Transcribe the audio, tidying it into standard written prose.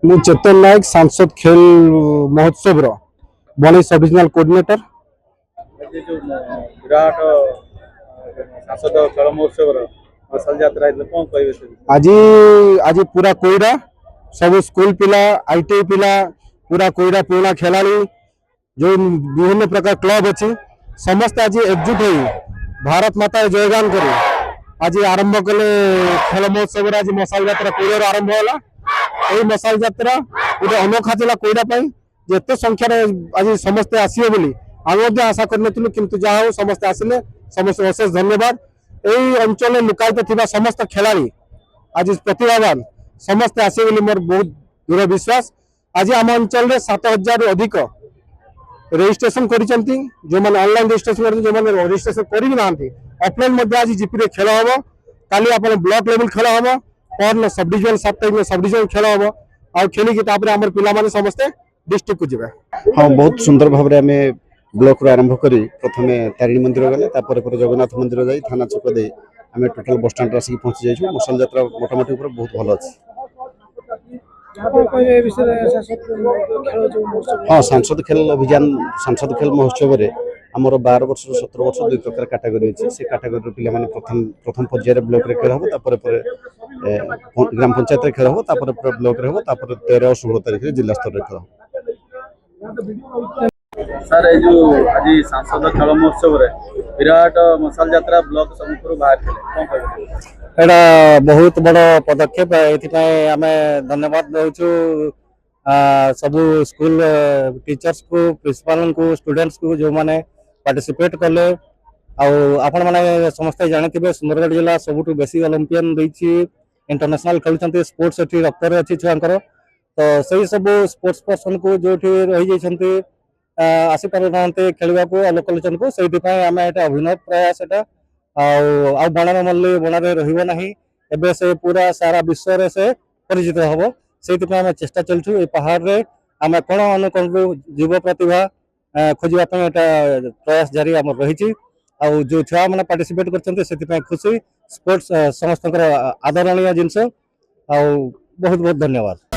मु चेतन नायक सांसद खेल महोत्सव रो बनी सब डिविजनल कोऑर्डिनेटर। ये जो विराट सांसद खेल महोत्सव मसाल यात्रा कौन कहे आज आज पूरा कोईरा सब स्कूल पिला आईटीआई पिला पूरा कोईरा पुराना खेलाड़ी जो विभिन्न प्रकार क्लब अच्छी समस्त आज एकजुट हो भारत माता जयगान कर आज आरंभ कले खेल महोत्सव आज मसाल यात्रा कोईरा आरंभ होला। यही मसाल यात्रा गोटे अनोखा था कोईरा जिते संख्यार आज समस्ते आसवे बोली आम आशा करूँ किंतु जहाँ समस्ते आसिले समस्त अशेष धन्यवाद। यही अंचल लुकायित थी समस्त खिलाड़ी आज प्रतिभावान समस्ते आसवे बोली मोर बहुत दृढ़ विश्वास। आज आम अंचल 7,000 अधिक रेजिस्ट्रेशन कर जो मैंने ऑनलाइन रेजिस्ट्रेशन जो मैंने रेजिस्ट्रेशन करना ऑफलाइन आज जीपी खेल हम काली आप ब्लॉक लेवल खेल हम पर सब डिविजन 7 तारीख में सब डिविजन खेल हम आ खेलिकी आम पिला समस्ते डिस्ट्रिक्ट को जीवे। हाँ बहुत सुंदर भाव में आम ब्लॉक आरंभ करी प्रथम तारिणी मंदिर गले जगन्नाथ मंदिर जाई थाना छक दे आम टोटाल बस स्टाण्ड आसिक पहुंची जाइए। मसाल यात्रा मोटामोटी बहुत भल अच्छे। हाँ सांसद खेल अभियान सांसद खेल महोत्सव आमर 12 वर्ष 17 वर्ष 2 प्रकार कैटेगरी अच्छी से कैटेगरी पे प्रथम पर्यायर ब्लॉक रे खेल हम ग्राम पंचायत खेल हम ब्लॉक रे हम 13 और 16 तारीख जिला स्तर खेल हम। सर ये जो आज सांसद खेल महोत्सव विराट मसाल यात्रा ब्लॉक सम्मुख बाहर कौन कहे एटा बहुत बड़ पदक्षेप आम धन्यवाद दौचु सब स्कूल टीचर्स को प्रिंसिपाल को स्टूडेंट्स को जो मैंने पार्टिसिपेट कले आपण मैंने समस्त जानते सुंदरगढ़ जिला सबुठ बेसी ओलंपियन देती इंटरनेशनल खेलुंट स्पोर्ट्स ये रक्तर अच्छी छुआंकर तो सही सब स्पोर्ट्स पर्सन को जो रही जाती आसी पार ना खेलवा को लोकल को से आम अभिनव प्रयास आ बणर मल्ली बणरे रहा एबे से पूरा सारा विश्व रे से परिचित हम से आम चेष्टा चलु ये पहाड़ रे आम कौन अनुकूल युव प्रतिभा खोजापी प्रयास जारी आम रही जो छुआ मैंने पार्टिसिपेट कर खुशी स्पोर्ट्स समस्त आदरणीय जिनस बहुत बहुत धन्यवाद।